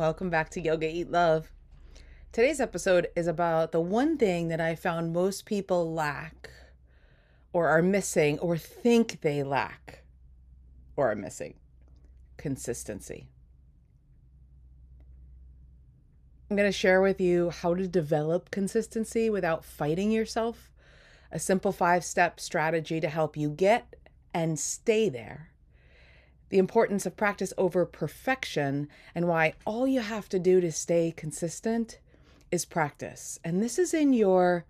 Welcome back to Yoga Eat Love. Today's episode is about the one thing that I found most people lack or are missing or think they lack or are missing: consistency. I'm going to share with you how to develop consistency without fighting yourself, a simple 5-step strategy to help you get and stay there, the importance of practice over perfection, and why all you have to do to stay consistent is practice. And this is in your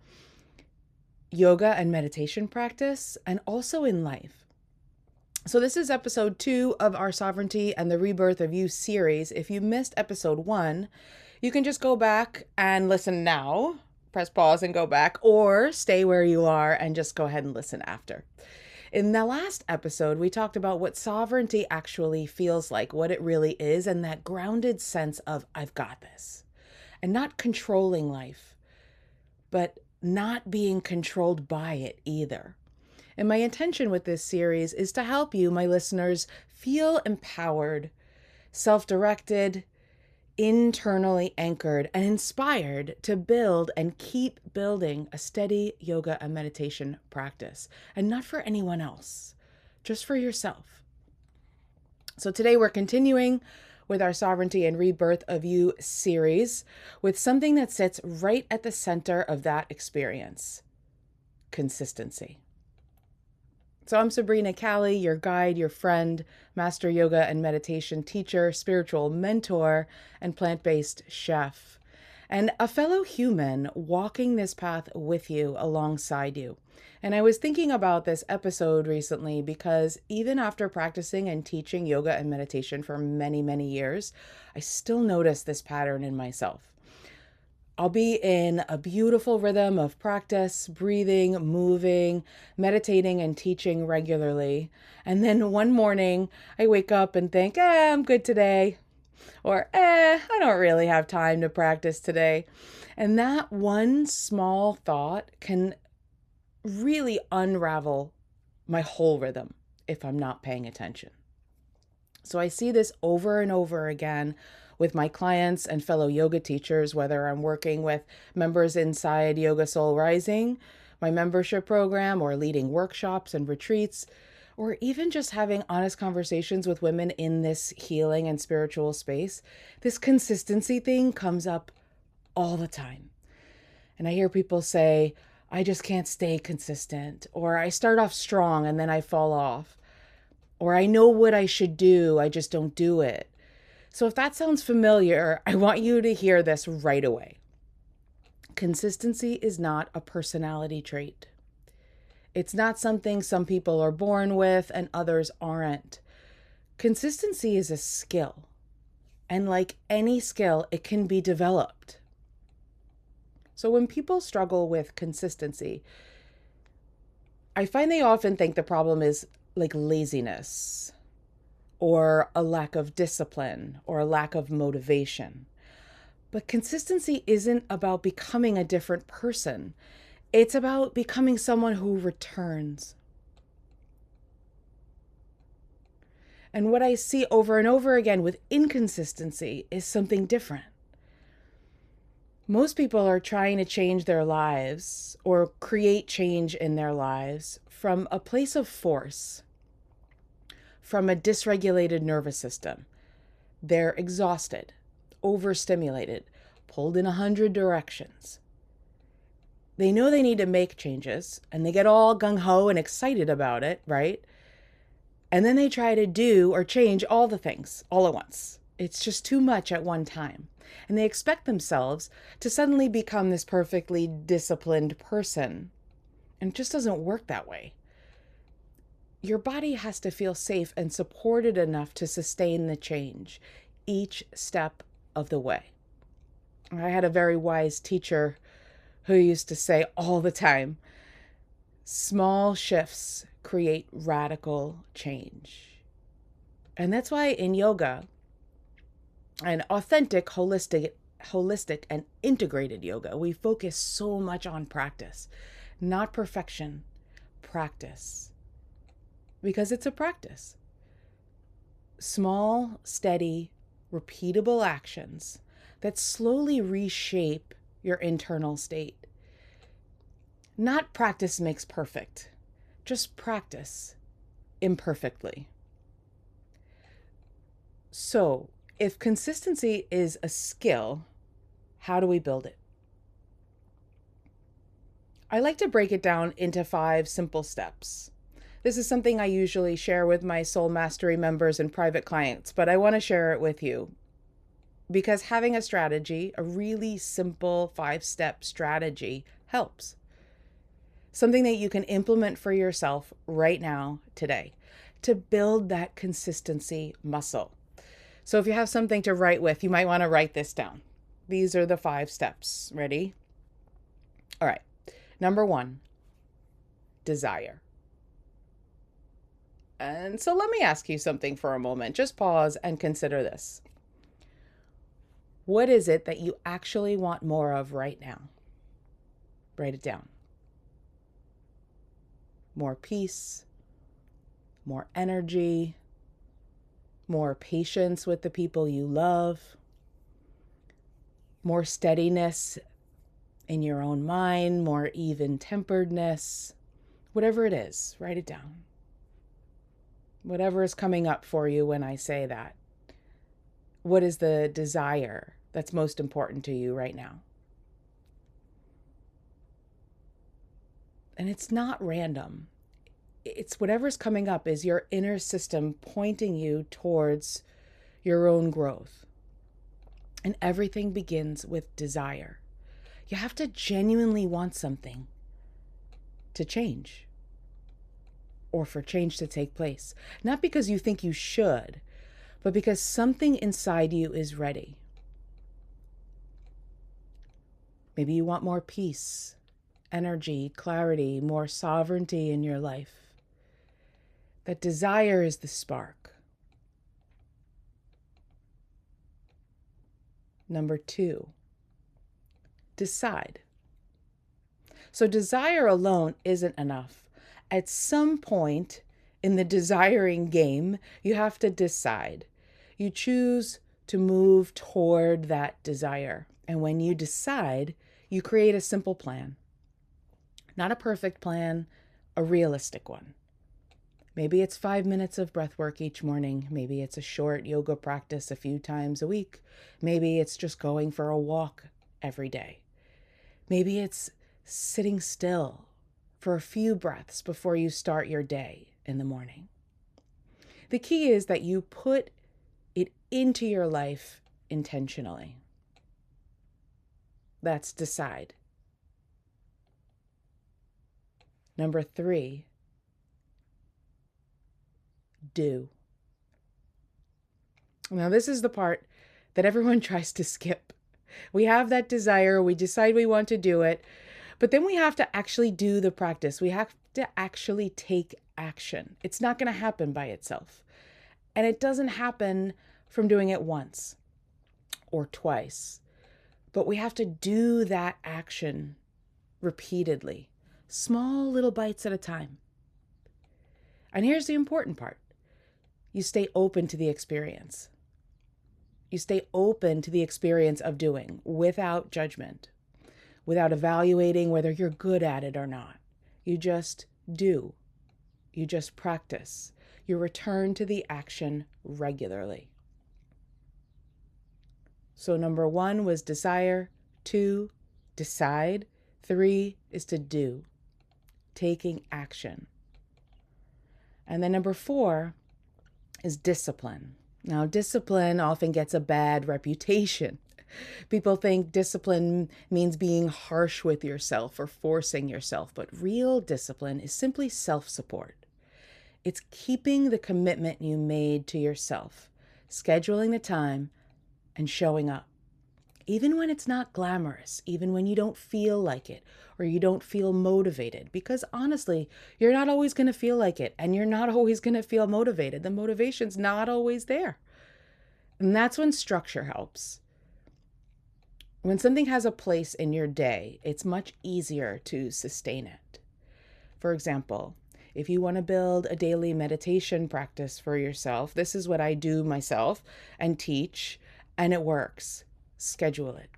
yoga and meditation practice and also in life. So this is episode 2 of our Sovereignty and the Rebirth of You series. If you missed episode 1, you can just go back and listen now, press pause and go back, or stay where you are and just go ahead and listen after. In the last episode, we talked about what sovereignty actually feels like, what it really is, and that grounded sense of I've got this. And not controlling life, but not being controlled by it either. And my intention with this series is to help you, my listeners, feel empowered, self-directed, internally anchored, and inspired to build and keep building a steady yoga and meditation practice. And not for anyone else, just for yourself. So today we're continuing with our Sovereignty and Rebirth of You series with something that sits right at the center of that experience: consistency. So I'm Sabrina Calli, your guide, your friend, master yoga and meditation teacher, spiritual mentor, and plant-based chef, and a fellow human walking this path with you, alongside you. And I was thinking about this episode recently because even after practicing and teaching yoga and meditation for many, many years, I still notice this pattern in myself. I'll be in a beautiful rhythm of practice, breathing, moving, meditating, and teaching regularly. And then one morning I wake up and think, I'm good today. Or, I don't really have time to practice today. And that one small thought can really unravel my whole rhythm if I'm not paying attention. So I see this over and over again with my clients and fellow yoga teachers, whether I'm working with members inside Yoga Soul Rising, my membership program, or leading workshops and retreats, or even just having honest conversations with women in this healing and spiritual space. This consistency thing comes up all the time. And I hear people say, I just can't stay consistent, or I start off strong and then I fall off, or I know what I should do, I just don't do it. So if that sounds familiar, I want you to hear this right away. Consistency is not a personality trait. It's not something some people are born with and others aren't. Consistency is a skill. And like any skill, it can be developed. So when people struggle with consistency, I find they often think the problem is like laziness, or a lack of discipline, or a lack of motivation. But consistency isn't about becoming a different person. It's about becoming someone who returns. And what I see over and over again with inconsistency is something different. Most people are trying to change their lives or create change in their lives from a place of force, from a dysregulated nervous system. They're exhausted, overstimulated, pulled in 100 directions. They know they need to make changes, and they get all gung-ho and excited about it, right? And then they try to do or change all the things all at once. It's just too much at one time. And they expect themselves to suddenly become this perfectly disciplined person. And it just doesn't work that way. Your body has to feel safe and supported enough to sustain the change each step of the way. I had a very wise teacher who used to say all the time, small shifts create radical change. And that's why in yoga, an authentic, holistic and integrated yoga, we focus so much on practice, not perfection, practice. Because it's a practice. Small, steady, repeatable actions that slowly reshape your internal state. Not practice makes perfect, just practice imperfectly. So, if consistency is a skill, how do we build it? I like to break it down into 5 simple steps. This is something I usually share with my Soul Mastery members and private clients, but I want to share it with you because having a strategy, a really simple 5-step strategy, helps. Something that you can implement for yourself right now, today, to build that consistency muscle. So if you have something to write with, you might want to write this down. These are the 5 steps. Ready? All right. Number 1, desire. And so let me ask you something for a moment. Just pause and consider this. What is it that you actually want more of right now? Write it down. More peace, more energy, more patience with the people you love, more steadiness in your own mind, more even-temperedness, whatever it is, write it down. Whatever is coming up for you when I say that. What is the desire that's most important to you right now? And it's not random. It's whatever's coming up is your inner system pointing you towards your own growth. And everything begins with desire. You have to genuinely want something to change or for change to take place. Not because you think you should, but because something inside you is ready. Maybe you want more peace, energy, clarity, more sovereignty in your life. That desire is the spark. Number 2, decide. So desire alone isn't enough. At some point in the desiring game, you have to decide. You choose to move toward that desire. And when you decide, you create a simple plan. Not a perfect plan, a realistic one. Maybe it's 5 minutes of breath work each morning. Maybe it's a short yoga practice a few times a week. Maybe it's just going for a walk every day. Maybe it's sitting still for a few breaths before you start your day in the morning. The key is that you put it into your life intentionally. That's decide. Number 3, do. Now, this is the part that everyone tries to skip. We have that desire, we decide we want to do it, but then we have to actually do the practice. We have to actually take action. It's not going to happen by itself. And it doesn't happen from doing it once or twice, but we have to do that action repeatedly, small little bites at a time. And here's the important part. You stay open to the experience. You stay open to the experience of doing without judgment, without evaluating whether you're good at it or not. You just do. You just practice. You return to the action regularly. So number 1 was desire, 2, decide, 3 is to do, taking action. And then number 4 is discipline. Now, discipline often gets a bad reputation. People think discipline means being harsh with yourself or forcing yourself, but real discipline is simply self-support. It's keeping the commitment you made to yourself, scheduling the time, and showing up. Even when it's not glamorous, even when you don't feel like it, or you don't feel motivated, because honestly, you're not always going to feel like it, and you're not always going to feel motivated. The motivation's not always there. And that's when structure helps. When something has a place in your day, it's much easier to sustain it. For example, if you want to build a daily meditation practice for yourself, this is what I do myself and teach and it works. Schedule it.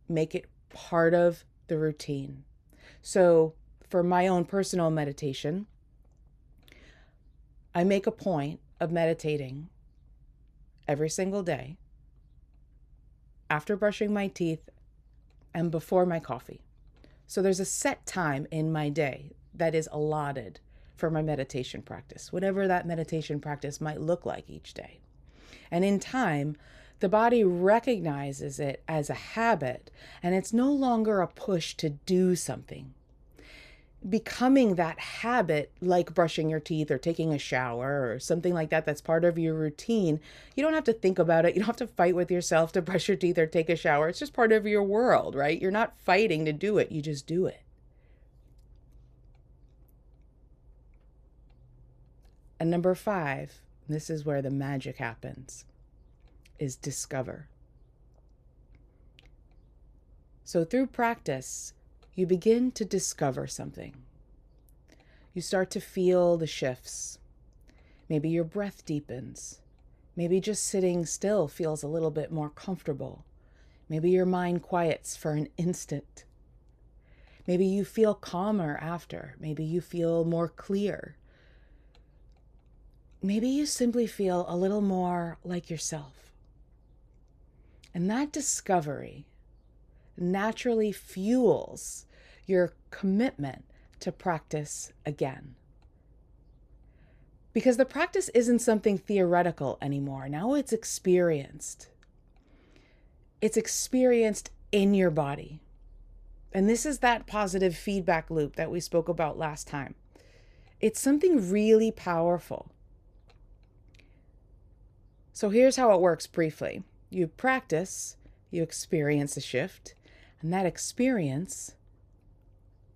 Make it part of the routine. So for my own personal meditation, I make a point of meditating every single day after brushing my teeth and before my coffee. So there's a set time in my day that is allotted for my meditation practice, whatever that meditation practice might look like each day. And in time, the body recognizes it as a habit, and it's no longer a push to do something. Becoming that habit, like brushing your teeth or taking a shower or something like that, that's part of your routine. You don't have to think about it. You don't have to fight with yourself to brush your teeth or take a shower. It's just part of your world, right? You're not fighting to do it. You just do it. And number 5, this is where the magic happens, is discover. So through practice, you begin to discover something. You start to feel the shifts. Maybe your breath deepens. Maybe just sitting still feels a little bit more comfortable. Maybe your mind quiets for an instant. Maybe you feel calmer after. Maybe you feel more clear. Maybe you simply feel a little more like yourself. And that discovery naturally fuels your commitment to practice again. Because the practice isn't something theoretical anymore. Now it's experienced. It's experienced in your body. And this is that positive feedback loop that we spoke about last time. It's something really powerful. So here's how it works briefly. You practice, you experience a shift, and that experience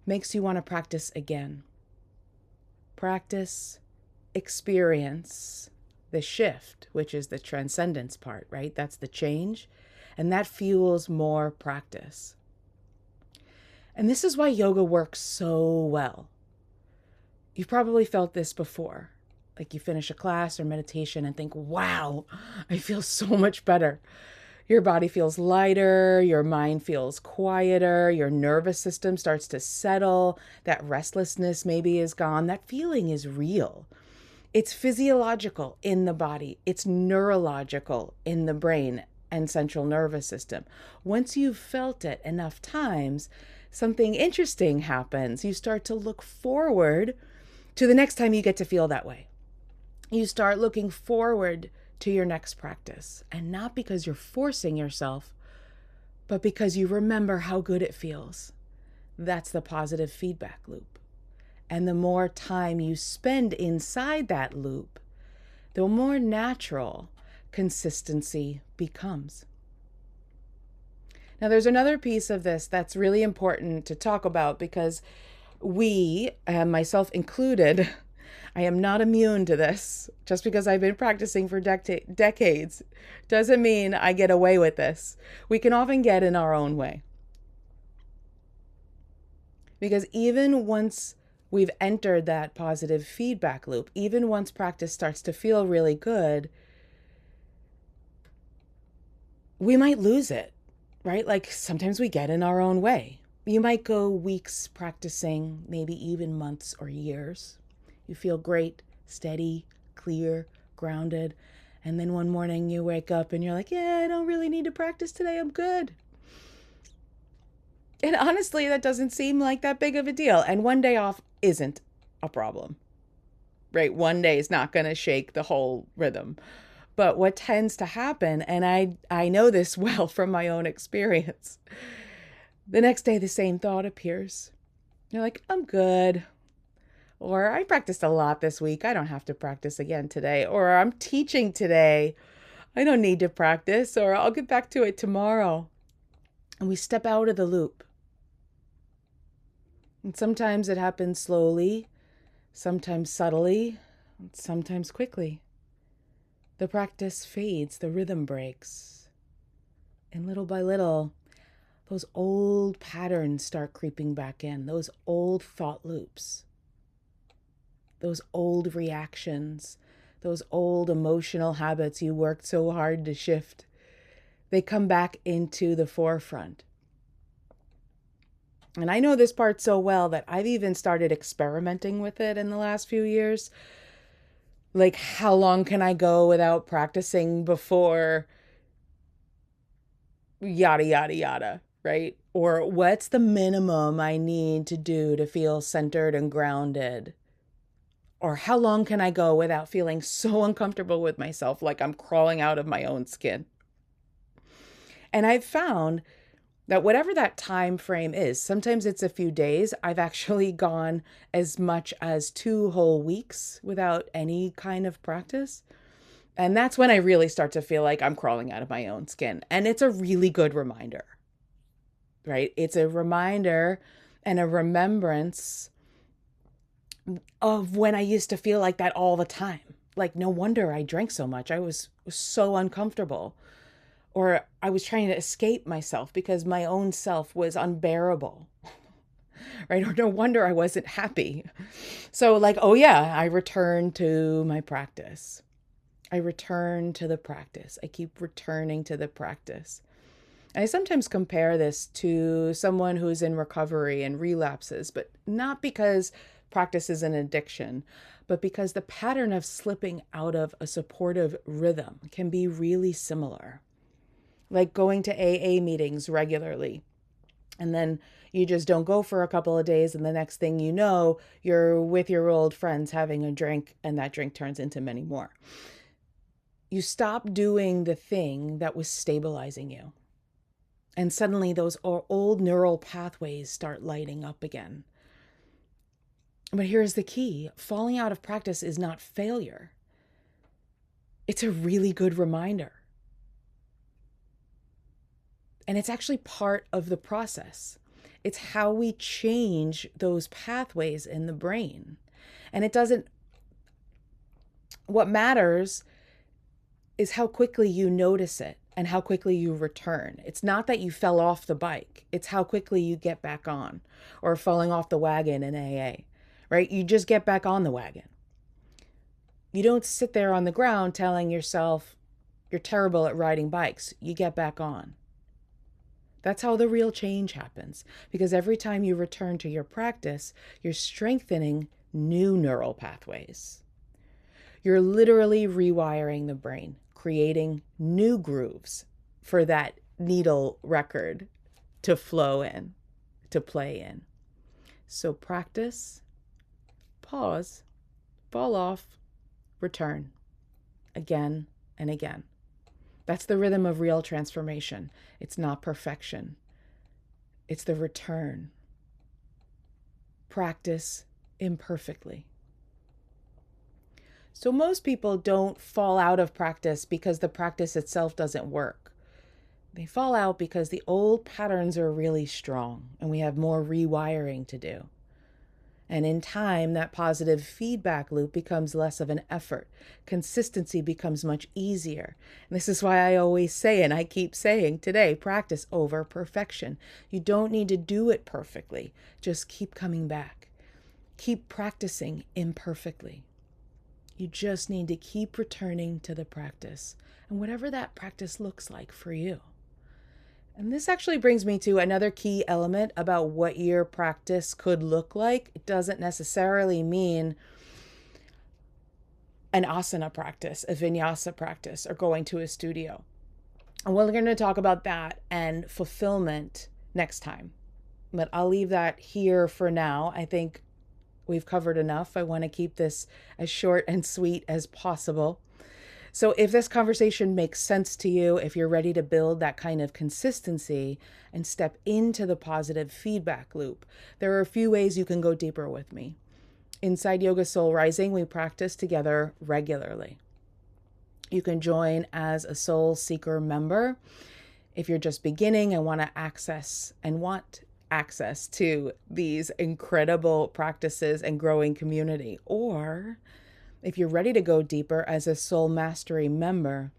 makes you want to practice again. Practice, experience the shift, which is the transcendence part, right? That's the change, and that fuels more practice. And this is why yoga works so well. You've probably felt this before. Like you finish a class or meditation and think, wow, I feel so much better. Your body feels lighter, your mind feels quieter, your nervous system starts to settle, that restlessness maybe is gone. That feeling is real. It's physiological in the body. It's neurological in the brain and central nervous system. Once you've felt it enough times, something interesting happens. You start to look forward to the next time you get to feel that way. You start looking forward to your next practice, and not because you're forcing yourself, but because you remember how good it feels. That's the positive feedback loop. And the more time you spend inside that loop, the more natural consistency becomes. Now, there's another piece of this that's really important to talk about because we, myself included, I am not immune to this. Just because I've been practicing for decades doesn't mean I get away with this. We can often get in our own way. Because even once we've entered that positive feedback loop, even once practice starts to feel really good, we might lose it, right? Like sometimes we get in our own way. You might go weeks practicing, maybe even months or years. You feel great, steady, clear, grounded. And then one morning you wake up and you're like, yeah, I don't really need to practice today. I'm good. And honestly, that doesn't seem like that big of a deal. And one day off isn't a problem, right? One day is not going to shake the whole rhythm. But what tends to happen, and I know this well from my own experience, the next day the same thought appears. You're like, I'm good. Or I practiced a lot this week. I don't have to practice again today. Or I'm teaching today. I don't need to practice. Or I'll get back to it tomorrow. And we step out of the loop. And sometimes it happens slowly, sometimes subtly, sometimes quickly. The practice fades, the rhythm breaks. And little by little, those old patterns start creeping back in, those old thought loops. Those old reactions, those old emotional habits you worked so hard to shift, they come back into the forefront. And I know this part so well that I've even started experimenting with it in the last few years. Like, how long can I go without practicing before yada, yada, yada, right? Or what's the minimum I need to do to feel centered and grounded? Or how long can I go without feeling so uncomfortable with myself, like I'm crawling out of my own skin? And I've found that whatever that time frame is, sometimes it's a few days. I've actually gone as much as 2 whole weeks without any kind of practice. And that's when I really start to feel like I'm crawling out of my own skin. And it's a really good reminder, right? It's a reminder and a remembrance of when I used to feel like that all the time. Like, no wonder I drank so much. I was so uncomfortable. Or I was trying to escape myself because my own self was unbearable, right? Or no wonder I wasn't happy. So, like, oh yeah, I return to my practice. I return to the practice. I keep returning to the practice. I sometimes compare this to someone who's in recovery and relapses, but not because practice is an addiction, but because the pattern of slipping out of a supportive rhythm can be really similar. Like going to AA meetings regularly, and then you just don't go for a couple of days, and the next thing you know, you're with your old friends having a drink, and that drink turns into many more. You stop doing the thing that was stabilizing you. And suddenly those old neural pathways start lighting up again. But here's the key. Falling out of practice is not failure. It's a really good reminder. And it's actually part of the process. It's how we change those pathways in the brain. And what matters is how quickly you notice it and how quickly you return. It's not that you fell off the bike. It's how quickly you get back on, or falling off the wagon in AA, right? You just get back on the wagon. You don't sit there on the ground telling yourself you're terrible at riding bikes. You get back on. That's how the real change happens, because every time you return to your practice, you're strengthening new neural pathways. You're literally rewiring the brain, creating new grooves for that needle record to flow in, to play in. So practice, pause, fall off, return, again and again. That's the rhythm of real transformation. It's not perfection. It's the return. Practice imperfectly. So most people don't fall out of practice because the practice itself doesn't work. They fall out because the old patterns are really strong and we have more rewiring to do. And in time, that positive feedback loop becomes less of an effort. Consistency becomes much easier. And this is why I always say, and I keep saying today, practice over perfection. You don't need to do it perfectly. Just keep coming back. Keep practicing imperfectly. You just need to keep returning to the practice, and whatever that practice looks like for you. And this actually brings me to another key element about what your practice could look like. It doesn't necessarily mean an asana practice, a vinyasa practice, or going to a studio. And we're going to talk about that and fulfillment next time. But I'll leave that here for now. I think we've covered enough. I want to keep this as short and sweet as possible. So if this conversation makes sense to you, if you're ready to build that kind of consistency and step into the positive feedback loop, there are a few ways you can go deeper with me. Inside Yoga Soul Rising, we practice together regularly. You can join as a Soul Seeker member if you're just beginning and want access to these incredible practices and growing community, or if you're ready to go deeper as a Soul Mastery member.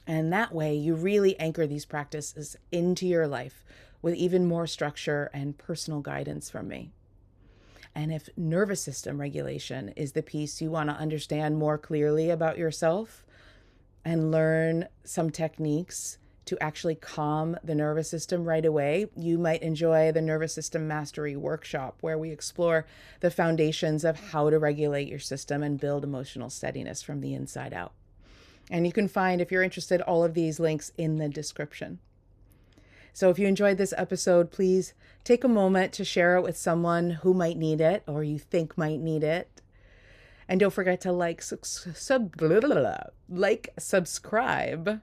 And that way you really anchor these practices into your life with even more structure and personal guidance from me. And if nervous system regulation is the piece you want to understand more clearly about yourself and learn some techniques to actually calm the nervous system right away, you might enjoy the Nervous System Mastery Workshop, where we explore the foundations of how to regulate your system and build emotional steadiness from the inside out. And you can find, if you're interested, all of these links in the description. So if you enjoyed this episode, please take a moment to share it with someone who might need it or you think might need it. And don't forget to subscribe,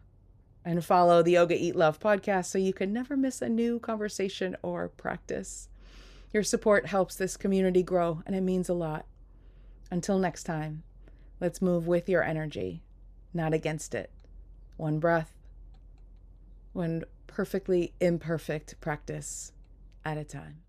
and follow the Yoga Eat Love podcast so you can never miss a new conversation or practice. Your support helps this community grow, and it means a lot. Until next time, let's move with your energy, not against it. One breath, one perfectly imperfect practice at a time.